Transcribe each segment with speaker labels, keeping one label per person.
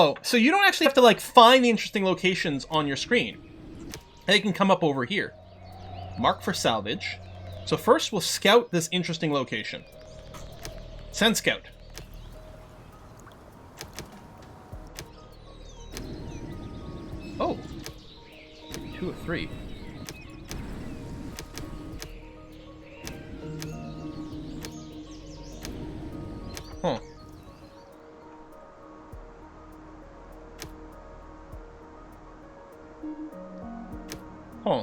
Speaker 1: Oh, so you don't actually have to, like, find the interesting locations on your screen. They can come up over here. Mark for salvage. So first we'll scout this interesting location. Send scout. Oh. 2 of 3. Huh. Huh.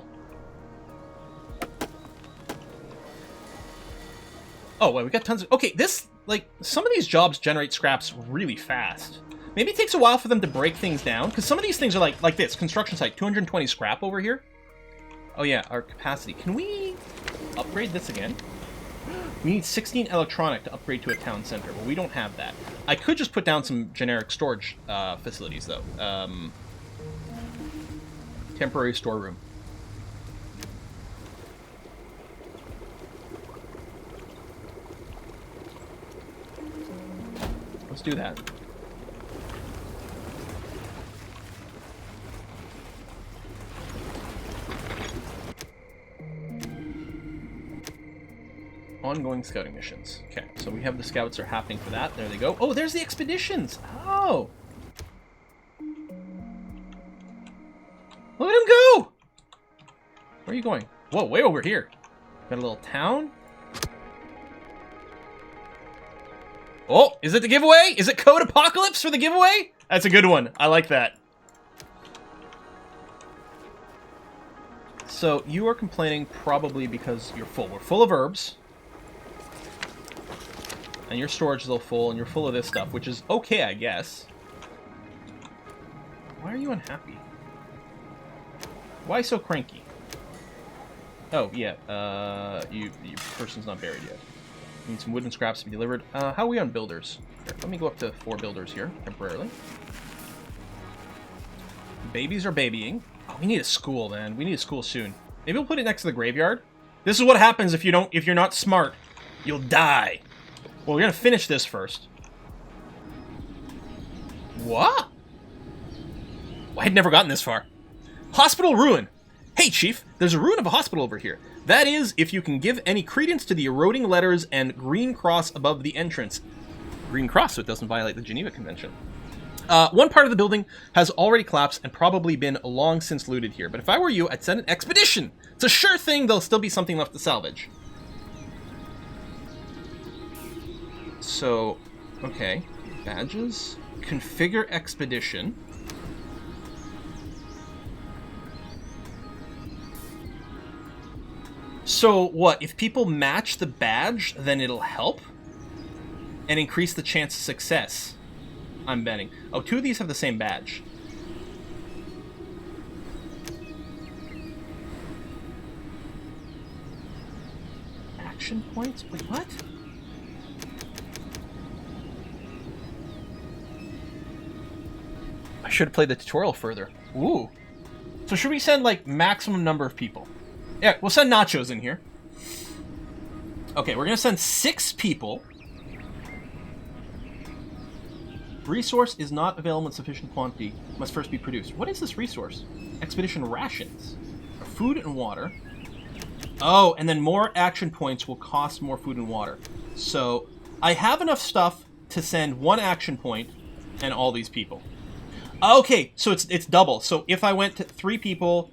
Speaker 1: Oh, wait, we got tons of... Okay, this, like, some of these jobs generate scraps really fast. Maybe it takes a while for them to break things down, because some of these things are like this. Construction site, 220 scrap over here. Oh, yeah, our capacity. Can we upgrade this again? We need 16 electronic to upgrade to a town center. Well, we don't have that. I could just put down some generic storage facilities, though. Temporary storeroom. Let's do that. Ongoing scouting missions. Okay, so we have the scouts are happening for that. There they go. Oh, there's the expeditions. Oh. Look at him go. Where are you going? Whoa, way over here. Got a little town. Oh, is it the giveaway? Is it Code Apocalypse for the giveaway? That's a good one. I like that. So you are complaining probably because you're full. We're full of herbs. And your storage is all full, and you're full of this stuff, which is okay, I guess. Why are you unhappy? Why so cranky? Oh, yeah, your person's not buried yet. Need some wooden scraps to be delivered. How are we on builders? Here, let me go up to 4 builders here, temporarily. Babies are babying. Oh, we need a school, man. We need a school soon. Maybe we'll put it next to the graveyard. This is what happens if you're not smart. You'll die. Well, we're gonna finish this first. What? I had never gotten this far. Hospital ruin. Hey, Chief, there's a ruin of a hospital over here. That is, if you can give any credence to the eroding letters and green cross above the entrance. Green cross, so it doesn't violate the Geneva Convention. One part of the building has already collapsed and probably been long since looted here. But if I were you, I'd send an expedition. It's a sure thing there'll still be something left to salvage. So, okay. Badges. Configure expedition. So, what? If people match the badge, then it'll help? And increase the chance of success. I'm betting. Oh, 2 of these have the same badge. Action points? Wait, what? I should have played the tutorial further. Ooh. So should we send, like, maximum number of people? Yeah, we'll send Nachos in here. Okay, we're gonna send 6 people. Resource is not available in sufficient quantity. Must first be produced. What is this resource? Expedition rations. Food and water. Oh, and then more action points will cost more food and water. So, I have enough stuff to send 1 action point and all these people. Okay, so it's double. So if I went to 3 people,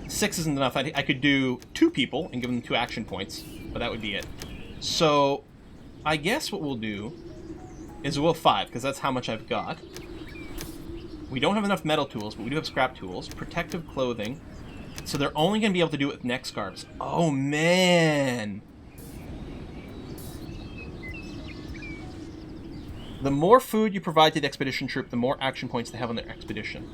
Speaker 1: 6 isn't enough. I could do 2 people and give them 2 action points, but that would be it. So, I guess what we'll do is we'll 5, because that's how much I've got. We don't have enough metal tools, but we do have scrap tools. Protective clothing. So they're only going to be able to do it with neck scarves. Oh, man. The more food you provide to the expedition troop, the more action points they have on their expedition.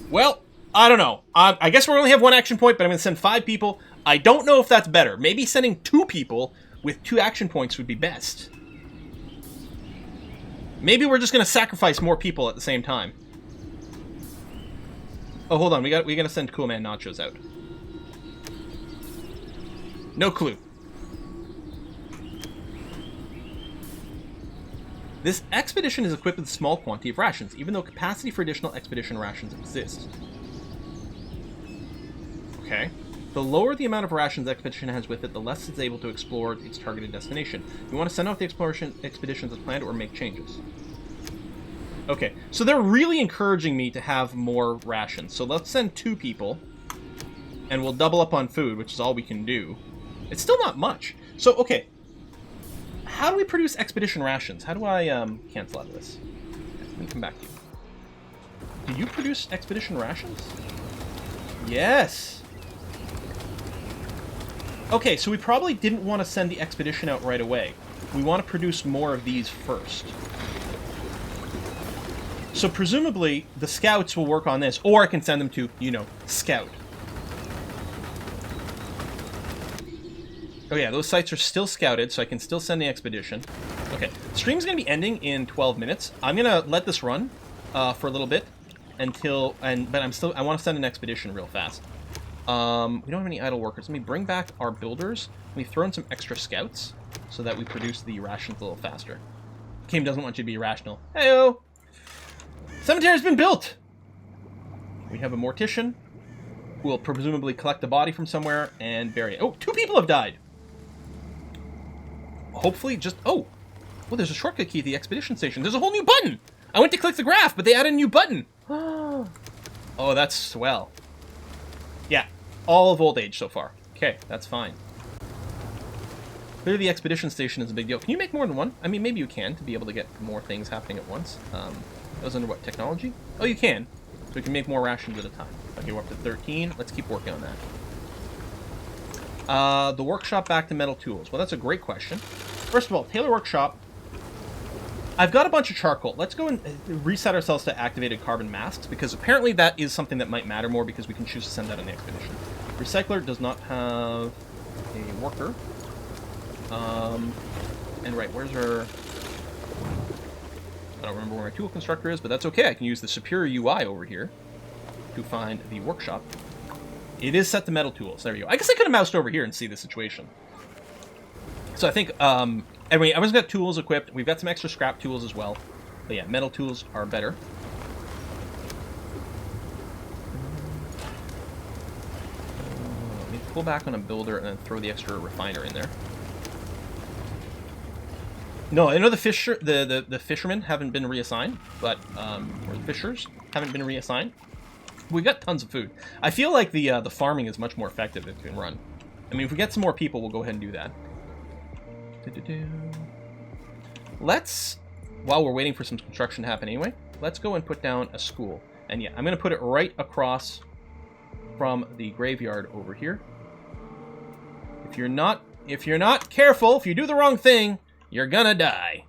Speaker 1: Well, I don't know. I guess we only have 1 action point, but I'm going to send 5 people. I don't know if that's better. Maybe sending 2 people with 2 action points would be best. Maybe we're just going to sacrifice more people at the same time. Oh, hold on. We got to send Cool Man Nachos out. No clue. This expedition is equipped with a small quantity of rations, even though capacity for additional expedition rations exists. Okay. The lower the amount of rations the expedition has with it, the less it's able to explore its targeted destination. You want to send out the exploration expeditions as planned or make changes. Okay, so they're really encouraging me to have more rations. So let's send 2 people, and we'll double up on food, which is all we can do. It's still not much. So, okay. How do we produce expedition rations? How do I cancel out of this? Let me come back to you. Do you produce expedition rations? Yes! Okay, so we probably didn't want to send the expedition out right away. We want to produce more of these first. So presumably, the scouts will work on this, or I can send them to, you know, scout. Oh yeah, those sites are still scouted, so I can still send the expedition. Okay, the stream's going to be ending in 12 minutes. I'm going to let this run for a little bit until, but I want to send an expedition real fast. We don't have any idle workers. Let me bring back our builders. Let me throw in some extra scouts so that we produce the rations a little faster. Game doesn't want you to be irrational. Heyo! Cemetery's been built! We have a mortician who will presumably collect the body from somewhere and bury it. Oh, 2 people have died! Hopefully just... Oh! Well, there's a shortcut key at the expedition station. There's a whole new button! I went to click the graph, but they added a new button! Oh, that's swell. Yeah, all of old age so far. Okay, that's fine. Clearly the expedition station is a big deal. Can you make more than one? I mean, maybe you can, to be able to get more things happening at once. That was under what, technology? Oh, you can. So we can make more rations at a time. Okay, we're up to 13. Let's keep working on that. The workshop back to metal tools. Well, that's a great question. First of all, Taylor Workshop. I've got a bunch of charcoal. Let's go and reset ourselves to activated carbon masks, because apparently that is something that might matter more, because we can choose to send that on the expedition. Recycler does not have a worker. And right, where's our... I don't remember where my tool constructor is, but that's okay. I can use the superior UI over here to find the workshop. It is set to metal tools. There we go. I guess I could have moused over here and see the situation. So I think, anyway, everyone's got tools equipped. We've got some extra scrap tools as well. But yeah, metal tools are better. Let me pull back on a builder and then throw the extra refiner in there. No, I know the fishermen haven't been reassigned, but or the fishers haven't been reassigned. We've got tons of food. I feel like the farming is much more effective if it can run. I mean, if we get some more people, we'll go ahead and do that. Let's, while we're waiting for some construction to happen anyway, let's go and put down a school. And yeah, I'm going to put it right across from the graveyard over here. If you're not careful, if you do the wrong thing, you're gonna die.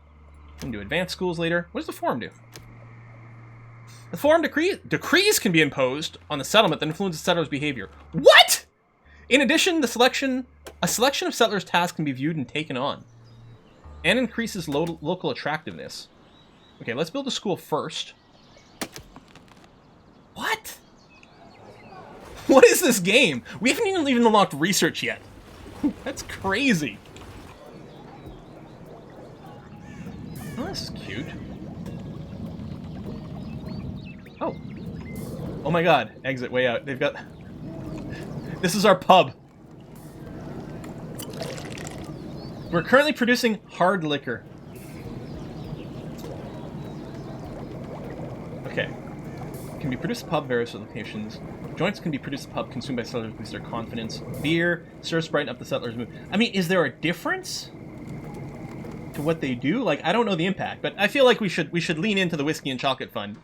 Speaker 1: We can do advanced schools later. What does the forum do? The forum decrees can be imposed on the settlement that influence the settlers' behavior. What? In addition, a selection of settlers' tasks can be viewed and taken on, and increases local attractiveness. Okay, let's build a school first. What? What is this game? We haven't even unlocked research yet. That's crazy. Oh, this is cute. Oh. Oh my god. Exit way out. They've got... This is our pub. We're currently producing hard liquor. Okay. Can be produced at pub, various locations. Joints can be produced at pub, consumed by settlers to boost their confidence. Beer serves brighten up the settlers' mood. I mean, is there a difference to what they do? Like, I don't know the impact, but I feel like we should lean into the whiskey and chocolate fund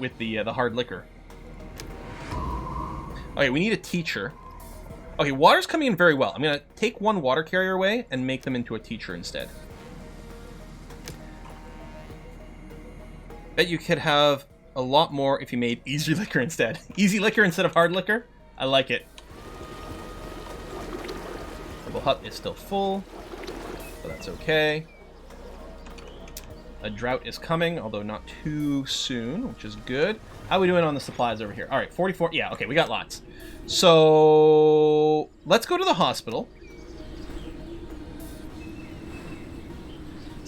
Speaker 1: with the hard liquor. Okay, we need a teacher. Okay, water's coming in very well. I'm gonna take one water carrier away and make them into a teacher instead. Bet you could have a lot more if you made easy liquor instead. Easy liquor instead of hard liquor? I like it. The hut is still full. But that's okay. A drought is coming, although not too soon, which is good. How are we doing on the supplies over here? All right, 44. Yeah, okay, we got lots. So let's go to the hospital.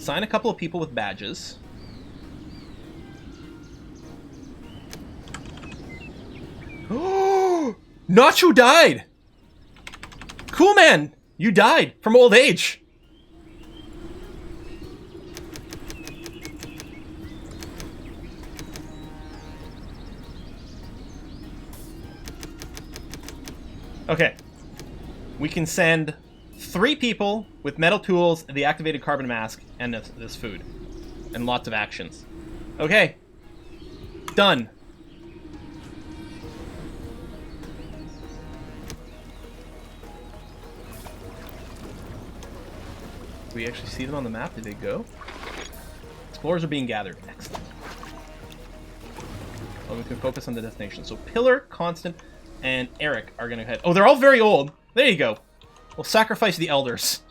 Speaker 1: Sign a couple of people with badges. Oh, Nacho died! Cool, man! You died from old age! Okay. We can send 3 people with metal tools, the activated carbon mask, and this food. And lots of actions. Okay. Done. Do we actually see them on the map? Did they go? Explorers are being gathered. Excellent. Well, we can focus on the destination. So Pillar, Constant, and Eric are going to head... Oh, they're all very old. There you go. We'll sacrifice the elders.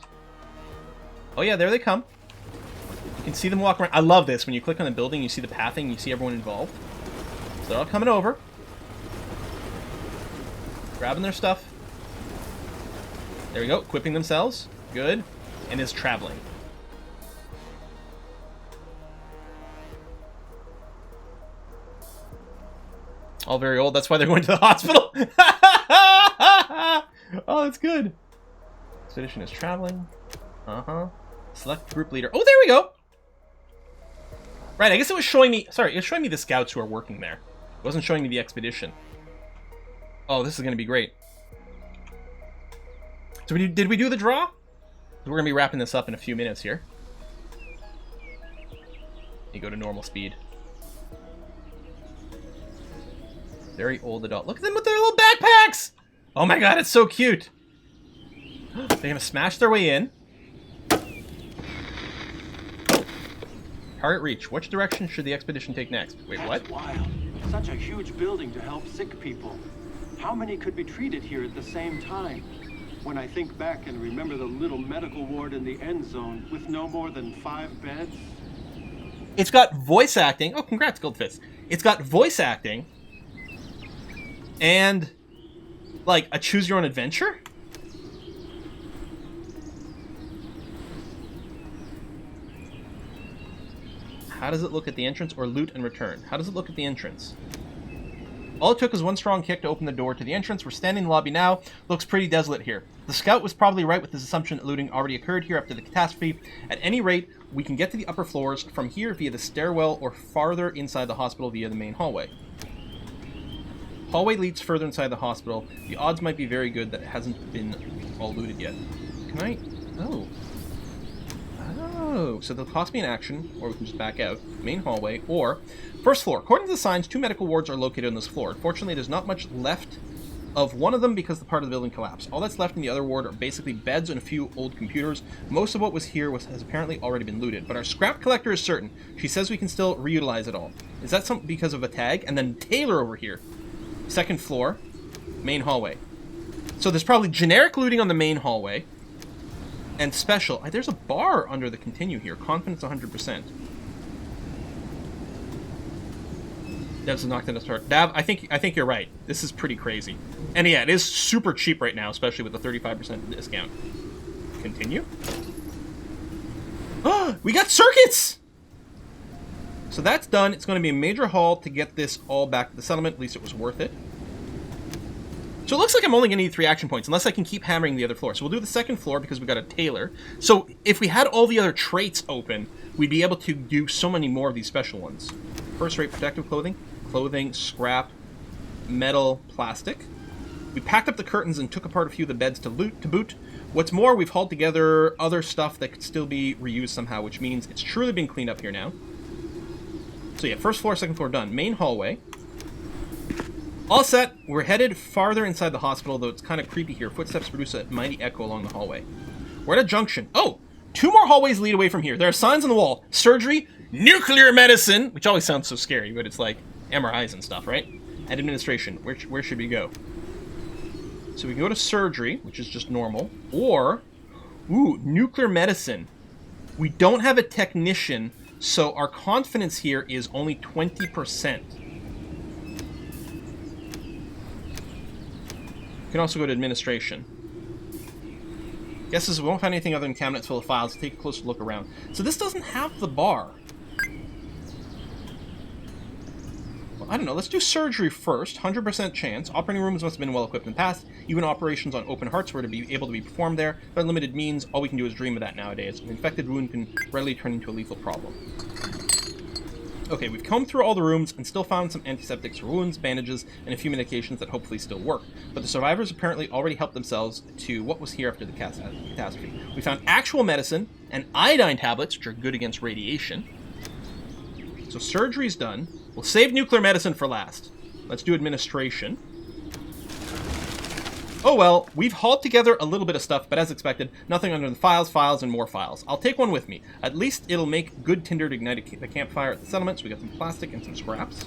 Speaker 1: Oh yeah, there they come. You can see them walk around. I love this. When you click on the building, you see the pathing, you see everyone involved. So they're all coming over. Grabbing their stuff. There we go. Equipping themselves. Good. And is traveling. All very old. That's why they're going to the hospital. Oh, that's good. Expedition is traveling. Select group leader. Oh, there we go. Right, I guess it was showing me... Sorry, it was showing me the scouts who are working there. It wasn't showing me the expedition. Oh, this is going to be great. So did we do the draw? We're going to be wrapping this up in a few minutes here. You go to normal speed. Very old adult. Look at them with their little backpacks! Oh my god, it's so cute! They're going to smash their way in. Target reach. Which direction should the expedition take next? Wait, what?
Speaker 2: That's wild. Such a huge building to help sick people. How many could be treated here at the same time? When I think back and remember the little medical ward in the Endzone with no more than 5 beds.
Speaker 1: It's got voice acting. Oh, congrats, Goldfist. It's got voice acting. And, like, a choose-your-own-adventure? How does it look at the entrance? Or loot and return? How does it look at the entrance? All it took was one strong kick to open the door to the entrance. We're standing in the lobby now. Looks pretty desolate here. The scout was probably right with his assumption that looting already occurred here after the catastrophe. At any rate, we can get to the upper floors from here via the stairwell or farther inside the hospital via the main hallway. Hallway leads further inside the hospital. The odds might be very good that it hasn't been all looted yet. Can I... Oh. Oh. So they'll cost me an action, or we can just back out. Main hallway, or... First floor. According to the signs, 2 medical wards are located on this floor. Unfortunately, there's not much left of one of them because the part of the building collapsed. All that's left in the other ward are basically beds and a few old computers. Most of what was here has apparently already been looted, but our scrap collector is certain. She says we can still reutilize it all. Is that something because of a tag? And then Taylor over here. Second floor. Main hallway. So there's probably generic looting on the main hallway. And special. There's a bar under the continue here. Confidence 100%. Dev's knocked in the start. Dav, I think you're right. This is pretty crazy. And yeah, it is super cheap right now, especially with the 35% discount. Continue. Oh, we got circuits! So that's done. It's going to be a major haul to get this all back to the settlement. At least it was worth it. So it looks like I'm only going to need 3 action points, unless I can keep hammering the other floor. So we'll do the second floor because we got a tailor. So if we had all the other traits open, we'd be able to do so many more of these special ones. First rate protective clothing. Clothing, scrap, metal, plastic. We packed up the curtains and took apart a few of the beds to boot. What's more, we've hauled together other stuff that could still be reused somehow, which means it's truly been cleaned up here now. So yeah, first floor, second floor done. Main hallway. All set. We're headed farther inside the hospital, though it's kind of creepy here. Footsteps produce a mighty echo along the hallway. We're at a junction. Oh! 2 more hallways lead away from here. There are signs on the wall. Surgery, nuclear medicine, which always sounds so scary, but it's like MRIs and stuff, right? And administration. Where should we go? So we can go to surgery, which is just normal. Or, ooh, nuclear medicine. We don't have a technician, so our confidence here is only 20%. We can also go to administration. Guesses we won't find anything other than cabinets full of files. Take a closer look around. So this doesn't have the bar. Well, I don't know. Let's do surgery first. 100% chance. Operating rooms must have been well equipped in the past. Even operations on open hearts were to be able to be performed there. But limited means, all we can do is dream of that nowadays. An infected wound can readily turn into a lethal problem. Okay, we've combed through all the rooms and still found some antiseptics for wounds, bandages, and a few medications that hopefully still work. But the survivors apparently already helped themselves to what was here after the catastrophe. We found actual medicine and iodine tablets, which are good against radiation. So surgery's done. We'll save nuclear medicine for last. Let's do administration. Oh well, we've hauled together a little bit of stuff, but as expected, nothing under the files, and more files. I'll take one with me. At least it'll make good tinder to ignite the campfire at the settlements. We got some plastic and some scraps.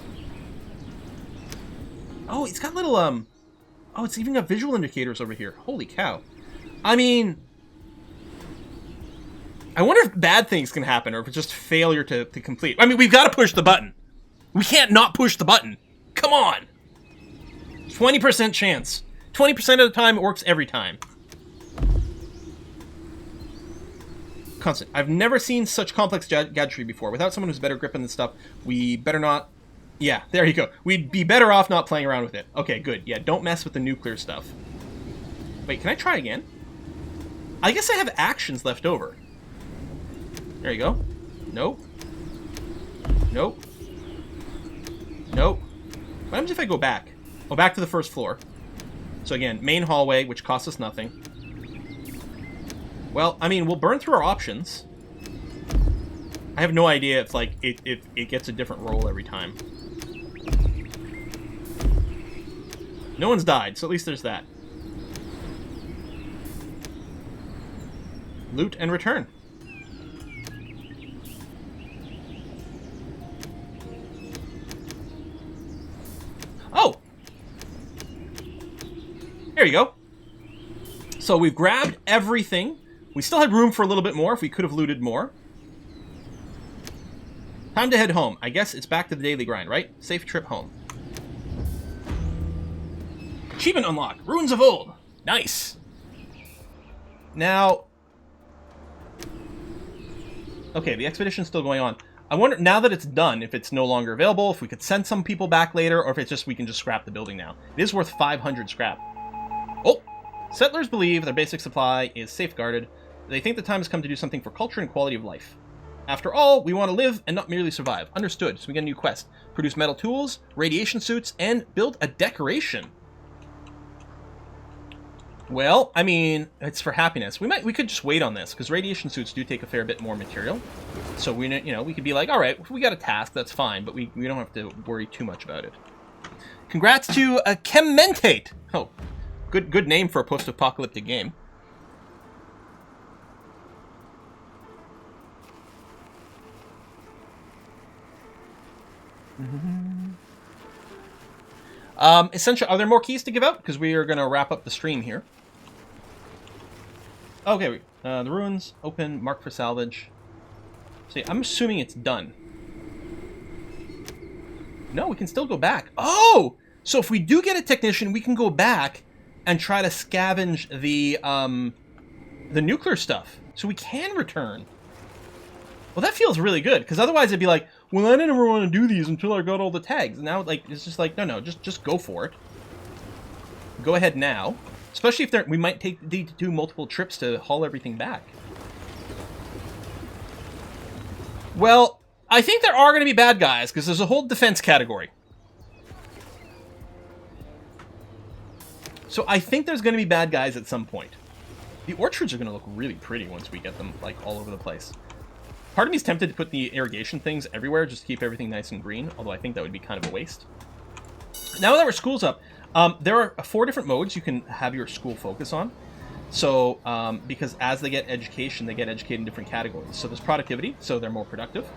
Speaker 1: Oh, it's got little, oh, it's even got visual indicators over here. Holy cow. I mean, I wonder if bad things can happen, or if it's just failure to complete. I mean, we've got to push the button. We can't not push the button. Come on. 20% chance. 20% of the time, it works every time. Constant. I've never seen such complex gadgetry before. Without someone who's better grip on this stuff, we better not... Yeah, there you go. We'd be better off not playing around with it. Okay, good. Yeah, don't mess with the nuclear stuff. Wait, can I try again? I guess I have actions left over. There you go. Nope. Nope. Nope. What happens if I go back? Oh, back to the first floor. So again, main hallway, which costs us nothing. Well, I mean, we'll burn through our options. I have no idea if, like, it gets a different roll every time. No one's died, so at least there's that. Loot and return. Oh! There you go. So we've grabbed everything. We still had room for a little bit more if we could have looted more. Time to head home. I guess it's back to the daily grind, right? Safe trip home. Achievement unlocked. Ruins of Old. Nice. Now... Okay, the expedition's still going on. I wonder, now that it's done, if it's no longer available, if we could send some people back later, or if it's just we can just scrap the building now. It is worth 500 scrap. Oh! Settlers believe their basic supply is safeguarded. They think the time has come to do something for culture and quality of life. After all, we want to live and not merely survive. Understood. So we get a new quest. Produce metal tools, radiation suits, and build a decoration. Well, I mean, it's for happiness. We could just wait on this, because radiation suits do take a fair bit more material. So we could be like, all right, if we got a task, that's fine, but we don't have to worry too much about it. Congrats to Chementate. Oh, good name for a post-apocalyptic game. Essentially, are there more keys to give out? Because we are going to wrap up the stream here. Okay, the ruins, open, marked for salvage. See, I'm assuming it's done. No, we can still go back. Oh! So if we do get a technician, we can go back and try to scavenge the nuclear stuff. So we can return. Well, that feels really good, because otherwise it'd be like, well, I didn't ever want to do these until I got all the tags. Now, like, it's just like, no, just go for it. Go ahead now. Especially if we might need to do multiple trips to haul everything back. Well, I think there are going to be bad guys, because there's a whole defense category. So I think there's going to be bad guys at some point. The orchards are going to look really pretty once we get them, like, all over the place. Part of me is tempted to put the irrigation things everywhere just to keep everything nice and green, although I think that would be kind of a waste. Now that our school's up, there are 4 different modes you can have your school focus on. So, because as they get educated in different categories. So there's productivity, so they're more productive.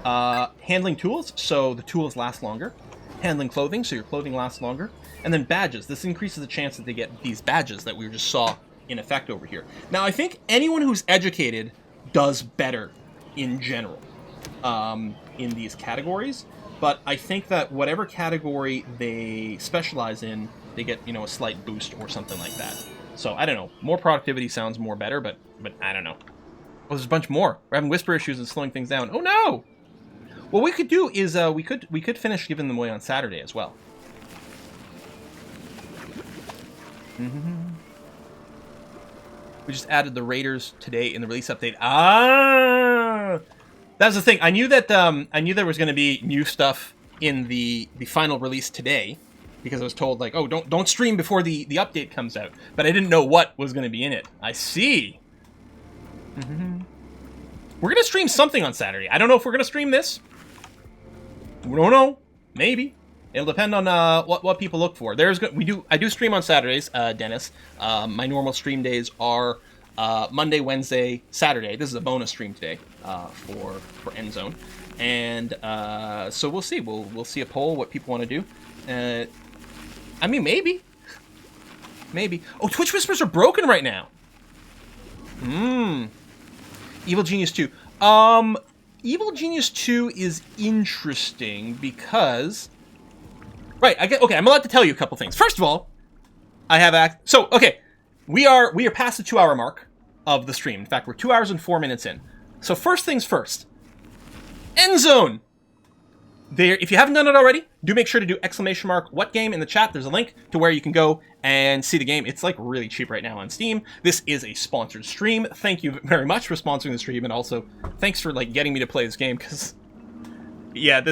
Speaker 1: Handling tools, so the tools last longer. Handling clothing, so your clothing lasts longer. And then badges. This increases the chance that they get these badges that we just saw in effect over here. Now, I think anyone who's educated does better in general in these categories, but I think that whatever category they specialize in, they get, a slight boost or something like that. So I don't know. More productivity sounds more better, but I don't know. Oh, there's a bunch more. We're having whisper issues and slowing things down. Oh no! What we could do is we could finish giving them away on Saturday as well. We just added the Raiders today in the release update. Ah, that's the thing. I knew that there was going to be new stuff in the final release today, because I was told like, oh, don't stream before the update comes out. But I didn't know what was going to be in it. I see. We're going to stream something on Saturday. I don't know if we're going to stream this. We don't know. Maybe. It'll depend on what people look for. I do stream on Saturdays, Dennis. My normal stream days are Monday, Wednesday, Saturday. This is a bonus stream today for Endzone, and so we'll see. We'll see a poll what people want to do. I mean, maybe. Oh, Twitch Whispers are broken right now. Evil Genius 2. Evil Genius 2 is interesting because... Right, okay, I'm allowed to tell you a couple things. First of all, I have we are past the 2-hour mark of the stream. In fact, we're 2 hours and 4 minutes in. So first things first. Endzone! There, if you haven't done it already, do make sure to do ! What game in the chat. There's a link to where you can go and see the game. It's like really cheap right now on Steam. This is a sponsored stream. Thank you very much for sponsoring the stream, and also thanks for like getting me to play this game, because yeah,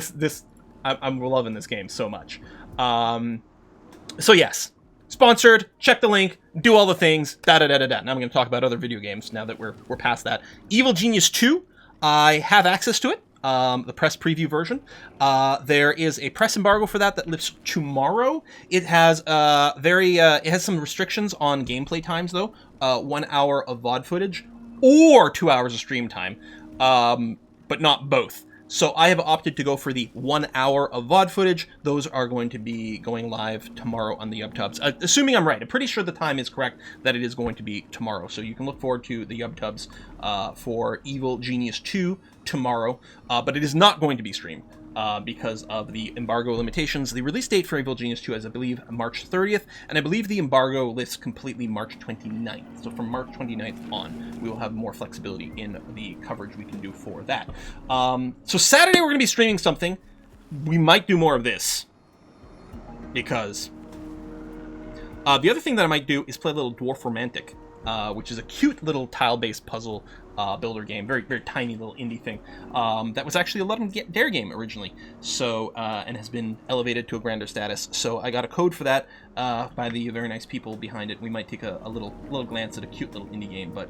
Speaker 1: I'm loving this game so much. So yes, sponsored. Check the link. Do all the things. Now I'm going to talk about other video games now that we're past that. Evil Genius 2. I have access to it. The press preview version. There is a press embargo for that lifts tomorrow. It has it has some restrictions on gameplay times though. 1 hour of VOD footage or 2 hours of stream time, but not both. So I have opted to go for the 1 hour of VOD footage. Those are going to be going live tomorrow on the YubTubs. Assuming I'm right. I'm pretty sure the time is correct that it is going to be tomorrow. So you can look forward to the YubTubs for Evil Genius 2 tomorrow. But it is not going to be streamed because of the embargo limitations. The release date for Evil Genius 2 is, I believe, March 30th. And I believe the embargo lifts completely March 29th. So from March 29th on, we will have more flexibility in the coverage we can do for that. So Saturday we're going to be streaming something. We might do more of this. Because the other thing that I might do is play a little Dwarf Romantic, which is a cute little tile-based puzzle builder game, very very tiny little indie thing that was actually a Let 'em Dare game originally, so and has been elevated to a grander status. So I got a code for that by the very nice people behind it. We might take a little glance at a cute little indie game, but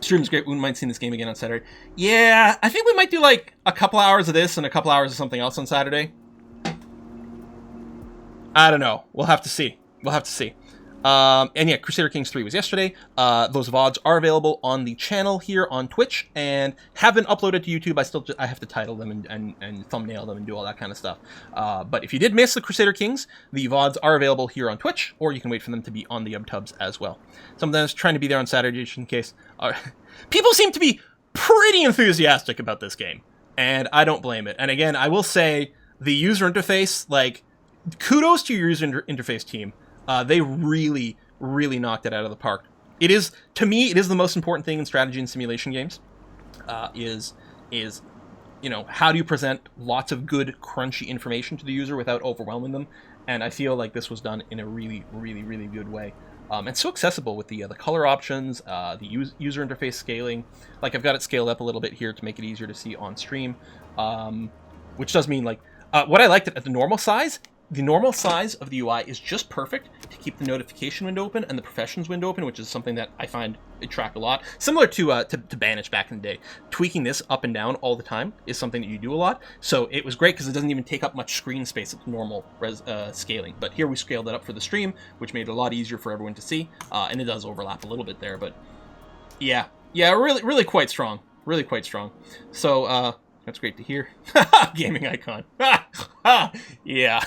Speaker 1: stream's great. We wouldn't mind seeing this game again on Saturday. Yeah, I think we might do like a couple hours of this and a couple hours of something else on Saturday. I don't know. We'll have to see. And yeah, Crusader Kings 3 was yesterday. Those VODs are available on the channel here on Twitch and have been uploaded to YouTube. I have to title them and thumbnail them and do all that kind of stuff. But if you did miss the Crusader Kings, the VODs are available here on Twitch, or you can wait for them to be on the YubTubs as well. Sometimes trying to be there on Saturday just in case. People seem to be pretty enthusiastic about this game, and I don't blame it. And again, I will say the user interface, like, kudos to your user interface team. They really, really knocked it out of the park. It is, to me, it is the most important thing in strategy and simulation games. Is you know, how do you present lots of good, crunchy information to the user without overwhelming them? And I feel like this was done in a really, really, really good way. And so accessible with the color options, the user interface scaling. Like, I've got it scaled up a little bit here to make it easier to see on stream, which does mean, like, what I liked at the normal size. The normal size of the UI is just perfect to keep the notification window open and the professions window open, which is something that I find it tracked a lot. Similar to Banish back in the day. Tweaking this up and down all the time is something that you do a lot. So it was great because it doesn't even take up much screen space at normal scaling. But here we scaled it up for the stream, which made it a lot easier for everyone to see. And it does overlap a little bit there, but yeah, really quite strong. Really quite strong. So, that's great to hear. Gaming icon. Yeah.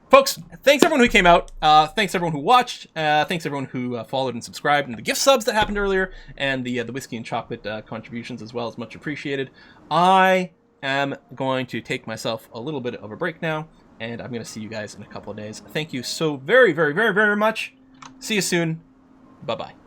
Speaker 1: Folks, thanks everyone who came out. Thanks everyone who watched. Thanks everyone who followed and subscribed. And the gift subs that happened earlier. And the whiskey and chocolate contributions as well is much appreciated. I am going to take myself a little bit of a break now. and I'm going to see you guys in a couple of days. Thank you so very, very, very, very much. See you soon. Bye-bye.